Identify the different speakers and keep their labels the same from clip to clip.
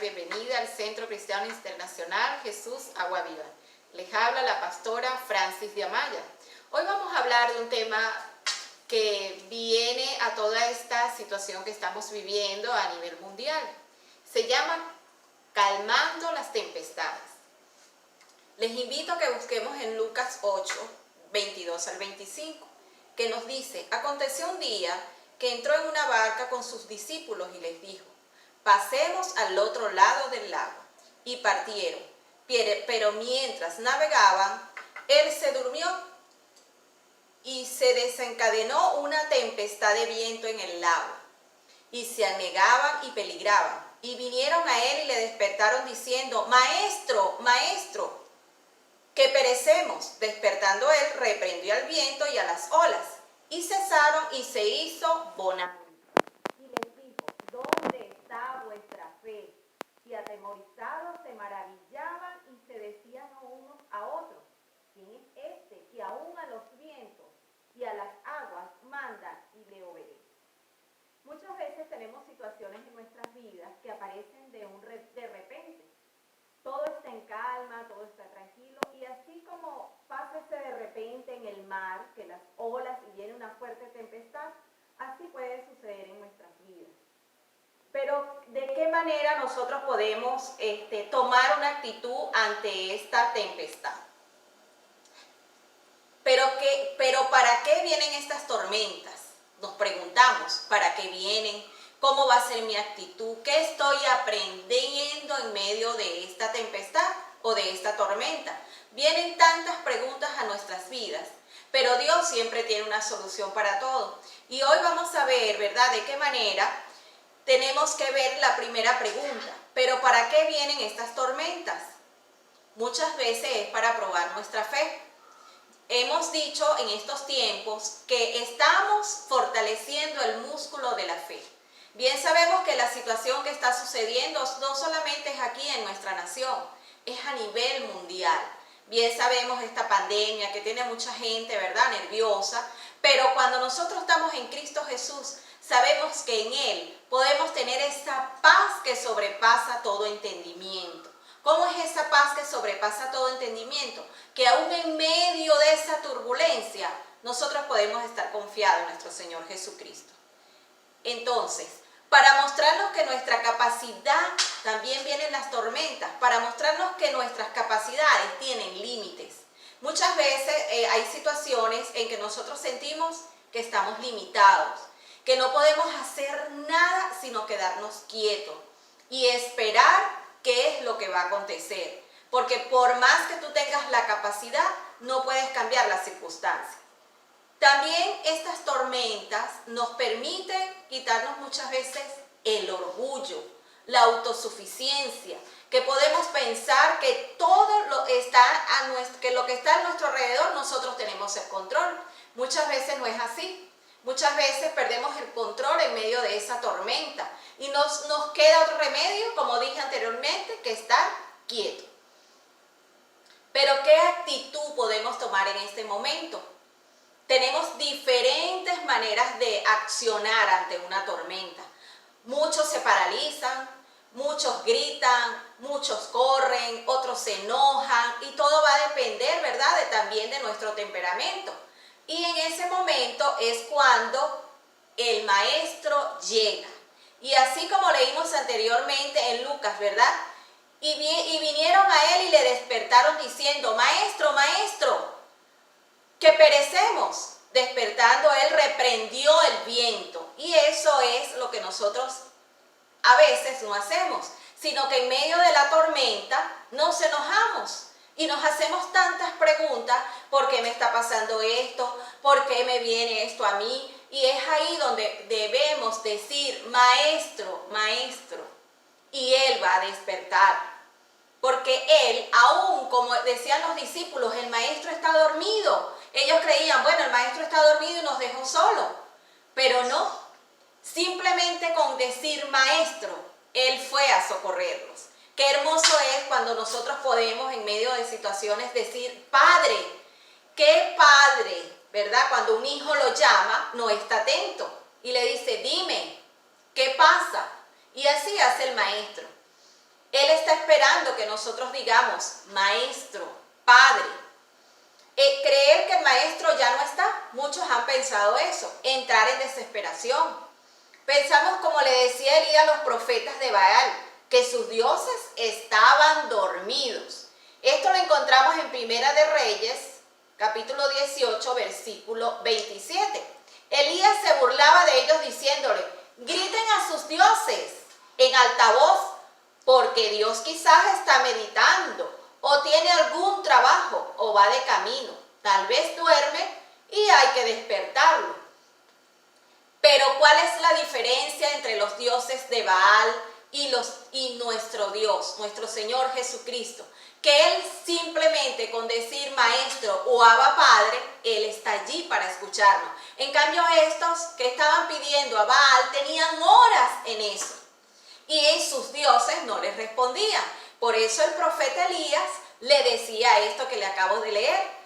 Speaker 1: bienvenida al Centro Cristiano Internacional Jesús Agua Viva. Les habla la pastora Francis de Amaya. Hoy vamos a hablar de un tema que viene a toda esta situación que estamos viviendo a nivel mundial. Se llama calmando las tempestades. Les invito a que busquemos en Lucas 8, 22 al 25, que nos dice: aconteció un día que entró en una barca con sus discípulos y les dijo: pasemos al otro lado del lago. Y partieron. Pero mientras navegaban, él se durmió y se desencadenó una tempestad de viento en el lago. Y se anegaban y peligraban. Y vinieron a él y le despertaron diciendo: Maestro, maestro, que perecemos. Despertando él, reprendió al viento y a las olas, y cesaron y se hizo bonanza. Y les dijo: ¿dónde está vuestra fe? Y atemorizados se maravillaban y se decían unos a otros: ¿quién es este que aún a los vientos y a las aguas manda y le obedece? Muchas veces tenemos situaciones en nuestras vidas que aparecen de repente. Todo está en calma, todo está tranquilo, y así como pasa de repente en el mar, que las olas y viene una fuerte tempestad, así puede suceder en nuestras vidas. Pero ¿de qué manera nosotros podemos tomar una actitud ante esta tempestad? Pero ¿para qué vienen estas tormentas? Nos preguntamos, ¿para qué vienen? ¿Cómo va a ser mi actitud? ¿Qué estoy aprendiendo en medio de esta tempestad o de esta tormenta? Vienen tantas preguntas a nuestras vidas, pero Dios siempre tiene una solución para todo. Y hoy vamos a ver, ¿verdad?, de qué manera tenemos que ver la primera pregunta. ¿Pero para qué vienen estas tormentas? Muchas veces es para probar nuestra fe. Hemos dicho en estos tiempos que estamos fortaleciendo el músculo de la fe. Bien sabemos que la situación que está sucediendo no solamente es aquí en nuestra nación, es a nivel mundial. Bien sabemos esta pandemia que tiene mucha gente, ¿verdad?, nerviosa, pero cuando nosotros estamos en Cristo Jesús, sabemos que en Él podemos tener esa paz que sobrepasa todo entendimiento. ¿Cómo es esa paz que sobrepasa todo entendimiento? Que aún en medio de esa turbulencia, nosotros podemos estar confiados en nuestro Señor Jesucristo. Entonces, para mostrarnos que nuestra capacidad, también vienen las tormentas, para mostrarnos que nuestras capacidades tienen límites. Muchas veces hay situaciones en que nosotros sentimos que estamos limitados, que no podemos hacer nada sino quedarnos quietos y esperar qué es lo que va a acontecer. Porque por más que tú tengas la capacidad, no puedes cambiar las circunstancias. También estas tormentas nos permiten quitarnos muchas veces el orgullo, la autosuficiencia, que podemos pensar que todo lo que está a nuestro alrededor nosotros tenemos el control. Muchas veces no es así. Muchas veces perdemos el control en medio de esa tormenta y nos queda otro remedio, como dije anteriormente, que estar quieto. Pero ¿qué actitud podemos tomar en este momento? Tenemos diferentes maneras de accionar ante una tormenta. Muchos se paralizan, muchos gritan, muchos corren, otros se enojan, y todo va a depender, ¿verdad?, también de nuestro temperamento. Y en ese momento es cuando el maestro llega. Y así como leímos anteriormente en Lucas, ¿verdad? Y vinieron a él y le despertaron diciendo: Maestro, maestro, que perecemos. Despertando él, reprendió el viento. Y eso es lo que nosotros a veces no hacemos, sino que en medio de la tormenta nos enojamos y nos hacemos tantas preguntas: ¿por qué me está pasando esto? ¿Por qué me viene esto a mí? Y es ahí donde debemos decir: Maestro, maestro, y él va a despertar. Porque él, aún como decían los discípulos, el maestro está dormido. Ellos creían: bueno, el maestro está dormido y nos dejó solo. Pero no, simplemente con decir maestro, él fue a socorrerlos. Qué hermoso es cuando nosotros podemos en medio de situaciones decir: Padre. Qué padre, ¿verdad? Cuando un hijo lo llama, no está atento y le dice: dime, ¿qué pasa? Y así hace el maestro. Él está esperando que nosotros digamos, maestro, padre. Creer que el maestro ya no está, muchos han pensado eso, entrar en desesperación. Pensamos, como le decía Elías a los profetas de Baal, que sus dioses estaban dormidos. Esto lo encontramos en Primera de Reyes, capítulo 18, versículo 27. Elías se burlaba de ellos diciéndole, griten a sus dioses en alta voz, porque Dios quizás está meditando, o tiene algún trabajo, o va de camino. Tal vez duerme y hay que despertarlo. Pero ¿cuál es la diferencia entre los dioses de Baal y nuestro Dios, nuestro Señor Jesucristo? Que Él simplemente con decir maestro o Abba Padre, Él está allí para escucharnos. En cambio estos que estaban pidiendo a Baal tenían horas en eso. Y sus dioses no les respondían. Por eso el profeta Elías le decía esto que le acabo de leer.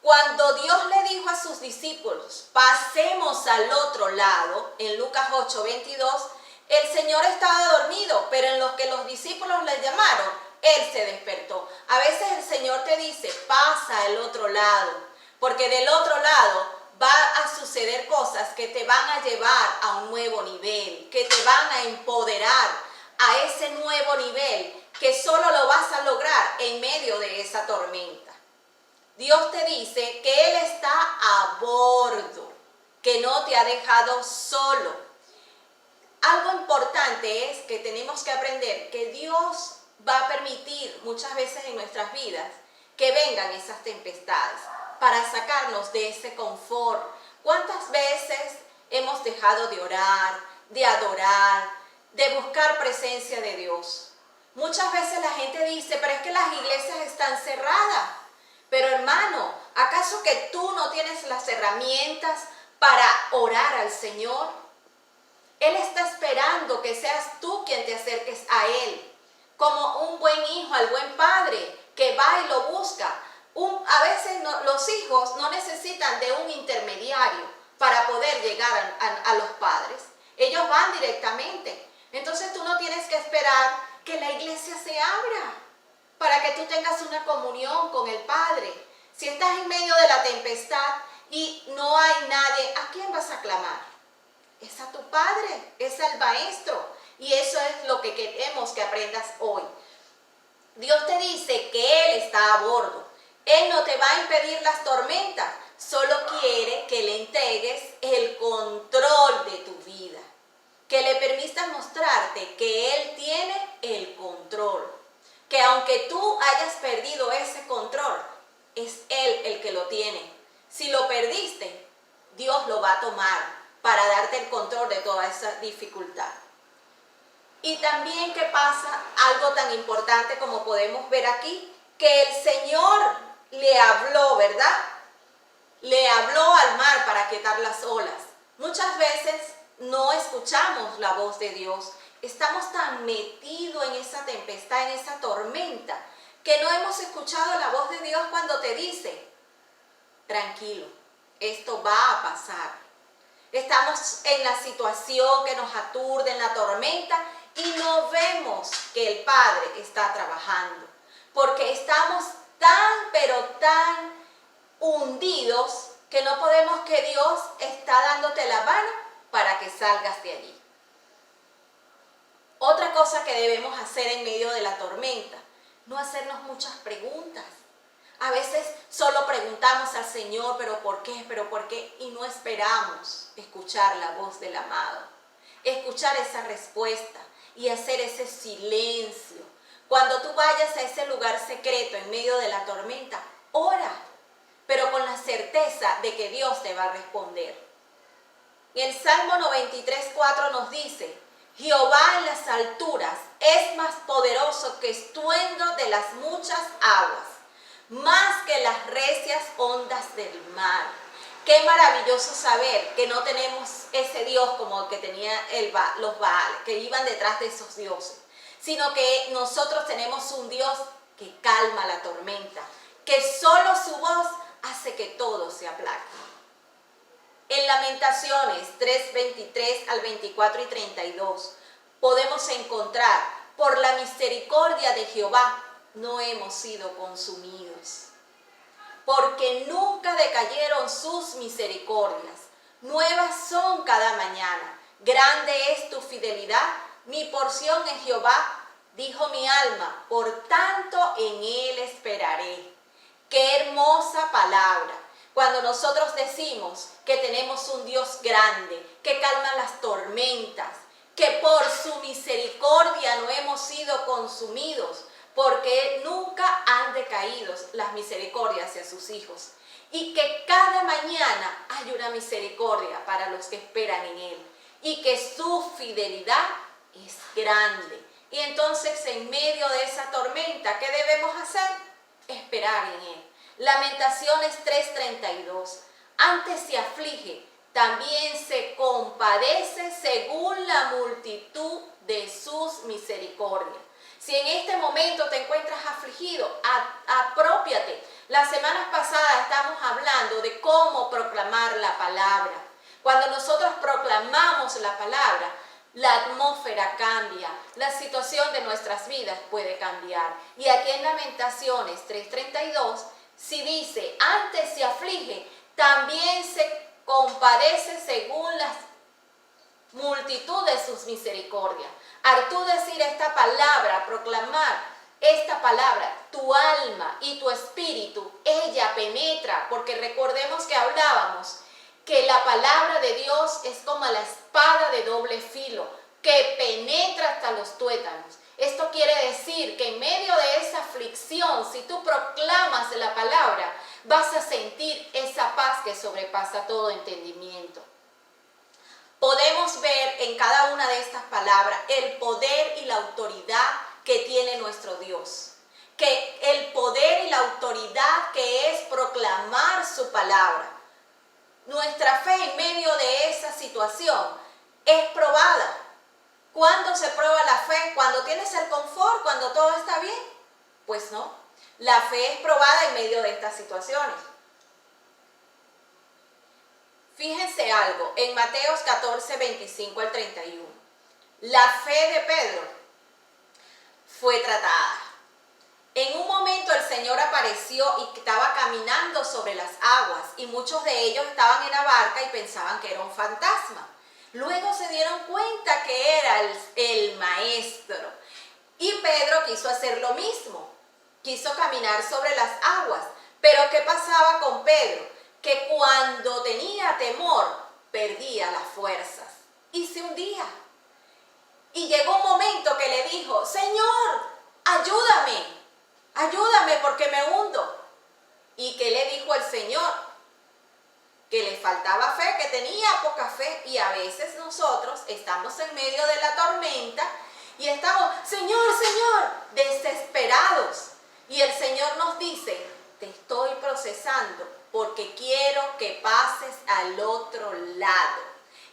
Speaker 1: Cuando Dios le dijo a sus discípulos, pasemos al otro lado, en Lucas 8:22, el Señor estaba dormido, pero en lo que los discípulos le llamaron, Él se despertó. A veces el Señor te dice, pasa al otro lado, porque del otro lado va a suceder cosas que te van a llevar a un nuevo nivel, que te van a empoderar a ese nuevo nivel, que solo lo vas a lograr en medio de esa tormenta. Dios te dice que Él está a bordo, que no te ha dejado solo. Algo importante es que tenemos que aprender que Dios va a permitir muchas veces en nuestras vidas que vengan esas tempestades para sacarnos de ese confort. ¿Cuántas veces hemos dejado de orar, de adorar, de buscar presencia de Dios? Muchas veces la gente dice, pero es que las iglesias están cerradas. Pero hermano, ¿acaso que tú no tienes las herramientas para orar al Señor? Él está esperando que seas tú quien te acerques a Él, como un buen hijo al buen padre que va y lo busca. A veces los hijos no necesitan de un intermediario para poder llegar a los padres. Ellos van directamente. Entonces tú no tienes que esperar que la iglesia se abra para que tú tengas una comunión con el Padre. Si estás en medio de la tempestad y no hay nadie, ¿a quién vas a clamar? Es a tu Padre, es al Maestro. Y eso es lo que queremos que aprendas hoy. Dios te dice que Él está a bordo. Él no te va a impedir las tormentas, solo quiere que le entregues el control de tu vida. Que le permitas mostrarte que Él tiene el control. Que aunque tú hayas perdido ese control, es Él el que lo tiene. Si lo perdiste, Dios lo va a tomar para darte el control de toda esa dificultad. Y también que pasa algo tan importante como podemos ver aquí, que el Señor le habló, ¿verdad? Le habló al mar para quitar las olas. Muchas veces no escuchamos la voz de Dios. Estamos tan metidos en esa tempestad, en esa tormenta, que no hemos escuchado la voz de Dios cuando te dice, tranquilo, esto va a pasar. Estamos en la situación que nos aturde, en la tormenta, y no vemos que el Padre está trabajando, porque estamos tan, pero tan hundidos que no podemos que Dios está dándote la mano para que salgas de allí. Otra cosa que debemos hacer en medio de la tormenta, no hacernos muchas preguntas. A veces solo preguntamos al Señor, ¿pero por qué? ¿Pero por qué? Y no esperamos escuchar la voz del amado, escuchar esa respuesta y hacer ese silencio. Cuando tú vayas a ese lugar secreto en medio de la tormenta, ora, pero con la certeza de que Dios te va a responder. En el Salmo 93:4 nos dice, Jehová en las alturas es más poderoso que estruendo de las muchas aguas, más que las recias ondas del mar. Qué maravilloso saber que no tenemos ese Dios como el que tenía los Baales, que iban detrás de esos dioses, sino que nosotros tenemos un Dios que calma la tormenta, que solo su voz hace que todo se aplaque. En Lamentaciones 3:23 al 24 y 32 podemos encontrar por la misericordia de Jehová no hemos sido consumidos, porque nunca decayeron sus misericordias. Nuevas son cada mañana. Grande es tu fidelidad. Mi porción en Jehová, dijo mi alma, por tanto en él esperaré. Qué hermosa palabra. Cuando nosotros decimos que tenemos un Dios grande, que calma las tormentas, que por su misericordia no hemos sido consumidos, porque nunca han decaído las misericordias hacia sus hijos. Y que cada mañana hay una misericordia para los que esperan en él. Y que su fidelidad es grande. Y entonces en medio de esa tormenta, ¿qué debemos hacer? Esperar en él. Lamentaciones 3:32. Antes se aflige, también se compadece según la multitud de sus misericordias. Si en este momento te encuentras afligido, apropiate. Las semanas pasadas estamos hablando de cómo proclamar la palabra. Cuando nosotros proclamamos la palabra, la atmósfera cambia, la situación de nuestras vidas puede cambiar. Y aquí en Lamentaciones 3:32, si dice, antes se aflige, también se compadece según la multitud de sus misericordias. Al tú decir esta palabra, proclamar esta palabra, tu alma y tu espíritu, ella penetra, porque recordemos que hablábamos que la palabra de Dios es como la espada de doble filo, que penetra hasta los tuétanos. Esto quiere decir que en medio de esa aflicción, si tú proclamas la palabra, vas a sentir esa paz que sobrepasa todo entendimiento. Podemos ver en cada una de estas palabras el poder y la autoridad que tiene nuestro Dios. Que el poder y la autoridad que es proclamar su palabra. Nuestra fe en medio de esa situación es probada. ¿Cuándo se prueba la fe? ¿Cuando tienes el confort? ¿Cuando todo está bien? Pues no. La fe es probada en medio de estas situaciones. Fíjense algo, en Mateos 14:25 al 31. La fe de Pedro fue tratada. En un momento el Señor apareció y estaba caminando sobre las aguas y muchos de ellos estaban en la barca y pensaban que era un fantasma. Luego se dieron cuenta que era el maestro. Y Pedro quiso hacer lo mismo. Quiso caminar sobre las aguas. Pero ¿qué pasaba con Pedro? Que cuando tenía temor, perdía las fuerzas y se hundía. Y llegó un momento que le dijo, Señor, ayúdame, ayúdame porque me hundo. ¿Y qué le dijo el Señor? Que le faltaba fe, que tenía poca fe. Y a veces nosotros estamos en medio de la tormenta y estamos, Señor, Señor, desesperados. Y el Señor nos dice, te estoy procesando porque quiero que pases al otro lado.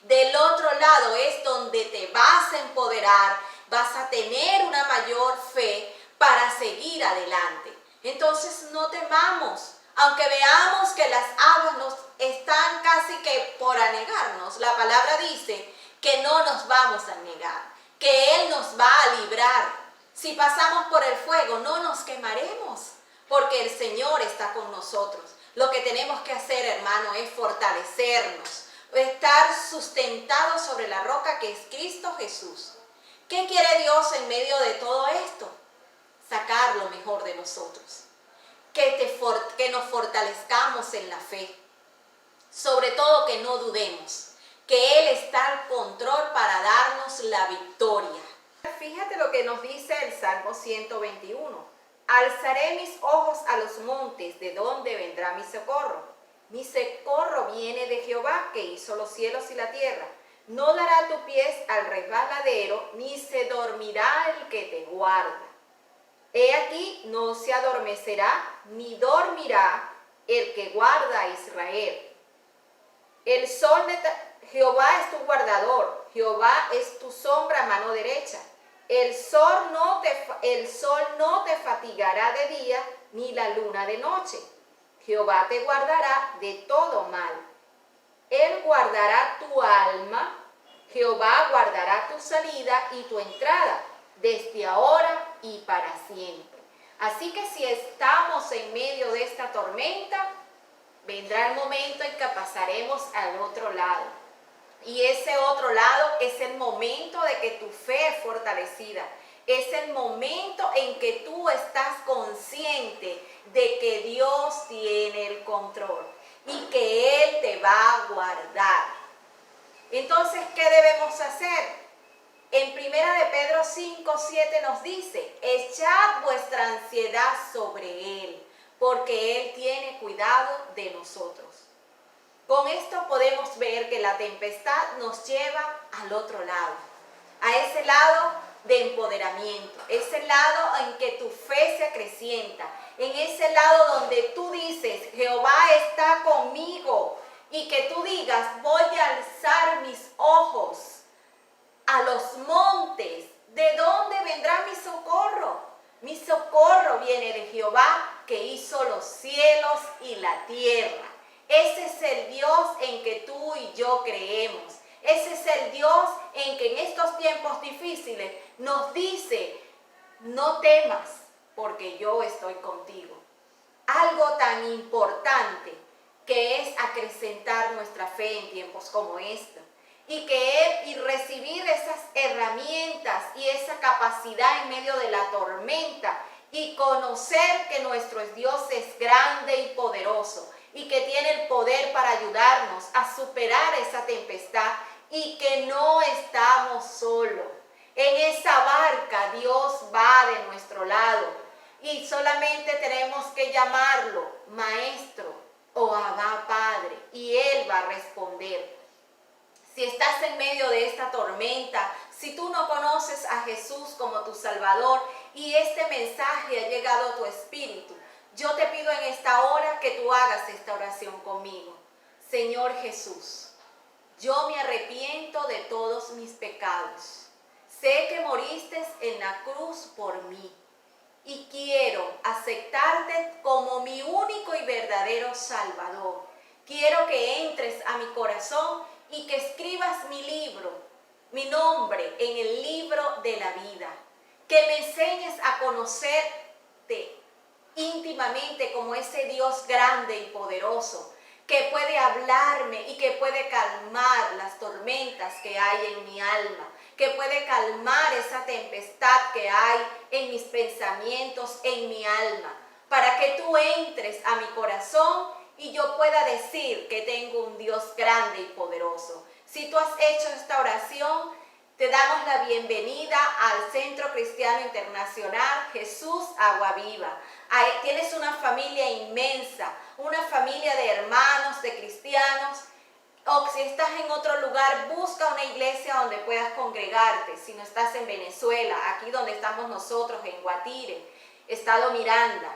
Speaker 1: Del otro lado es donde te vas a empoderar, vas a tener una mayor fe para seguir adelante. Entonces no temamos, aunque veamos que las aguas nos están casi que por anegarnos. La palabra dice que no nos vamos a negar, que Él nos va a librar. Si pasamos por el fuego no nos quemaremos, porque el Señor está con nosotros. Lo que tenemos que hacer, hermano, es fortalecernos, estar sustentados sobre la roca que es Cristo Jesús. ¿Qué quiere Dios en medio de todo esto? Sacar lo mejor de nosotros. Que nos fortalezcamos en la fe. Sobre todo que no dudemos, que Él está al control para darnos la victoria. Fíjate lo que nos dice el Salmo 121. Alzaré mis ojos a los montes, ¿de dónde vendrá mi socorro? Mi socorro viene de Jehová, que hizo los cielos y la tierra. No dará tu pies al resbaladero, ni se dormirá el que te guarda. He aquí, no se adormecerá, ni dormirá el que guarda a Israel. El sol de Jehová es tu guardador, Jehová es tu sombra a mano derecha. El sol no te fatigará de día, ni la luna de noche. Jehová te guardará de todo mal. Él guardará tu alma, Jehová guardará tu salida y tu entrada, desde ahora y para siempre. Así que si estamos en medio de esta tormenta, vendrá el momento en que pasaremos al otro lado. Y ese otro lado es el momento de que tu fe es fortalecida. Es el momento en que tú estás consciente de que Dios tiene el control y que Él te va a guardar. Entonces, ¿qué debemos hacer? En 1 de Pedro 5:7 nos dice: echad vuestra ansiedad sobre Él, porque Él tiene cuidado de nosotros. Con esto podemos ver que la tempestad nos lleva al otro lado, a ese lado de empoderamiento, ese lado en que tu fe se acrecienta, en ese lado donde tú dices: Jehová está conmigo, y que tú digas: voy a alzar mis ojos a los montes. ¿De dónde vendrá mi socorro? Mi socorro viene de Jehová, que hizo los cielos y la tierra. Ese es el Dios en que tú y yo creemos. Ese es el Dios en que en estos tiempos difíciles nos dice: no temas, porque yo estoy contigo. Algo tan importante que es acrecentar nuestra fe en tiempos como estos. Y recibir esas herramientas y esa capacidad en medio de la tormenta, y conocer que nuestro Dios es grande y poderoso y que tiene el poder para ayudarnos a superar esa tempestad, y que no estamos solos. En esa barca Dios va de nuestro lado y solamente tenemos que llamarlo Maestro o Abba Padre, y Él va a responder. Si estás en medio de esta tormenta, si tú no conoces a Jesús como tu Salvador y este mensaje ha llegado a tu espíritu, yo te pido en esta hora que tú hagas esta oración conmigo. Señor Jesús, yo me arrepiento de todos mis pecados. Sé que moriste en la cruz por mí y quiero aceptarte como mi único y verdadero Salvador. Quiero que entres a mi corazón y que escribas mi nombre en el libro de la vida. Que me enseñes a conocerte íntimamente como ese Dios grande y poderoso, que puede hablarme y que puede calmar las tormentas que hay en mi alma, que puede calmar esa tempestad que hay en mis pensamientos, en mi alma, para que tú entres a mi corazón y yo pueda decir que tengo un Dios grande y poderoso. Si tú has hecho esta oración, te damos la bienvenida al Centro Cristiano Internacional Jesús Agua Viva. Ahí tienes una familia inmensa, una familia de hermanos, de cristianos. O si estás en otro lugar, busca una iglesia donde puedas congregarte. Si no estás en Venezuela, aquí donde estamos nosotros, en Guatire, Estado Miranda,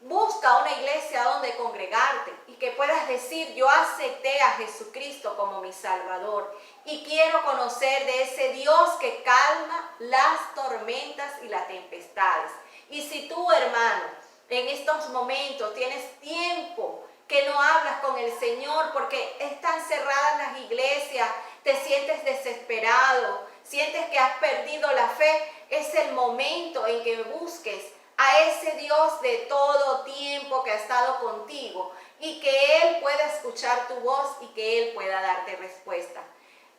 Speaker 1: busca una iglesia donde congregarte y que puedas decir: yo acepté a Jesucristo como mi Salvador y quiero conocer de ese Dios que calma las tormentas y las tempestades. Y si tú, hermano, en estos momentos tienes tiempo que no hablas con el Señor porque están cerradas las iglesias, te sientes desesperado, sientes que has perdido la fe, es el momento en que busques a ese Dios de todo tiempo que ha estado contigo y que Él pueda escuchar tu voz y que Él pueda darte respuesta.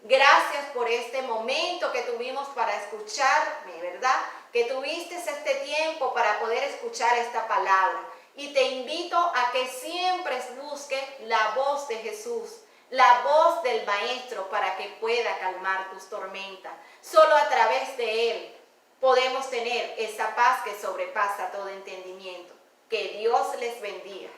Speaker 1: Gracias por este momento que tuvimos para escucharme, ¿verdad? Que tuviste este tiempo para poder escuchar esta palabra. Y te invito a que siempre busques la voz de Jesús, la voz del Maestro, para que pueda calmar tus tormentas. Solo a través de Él podemos tener esa paz que sobrepasa todo entendimiento. Que Dios les bendiga.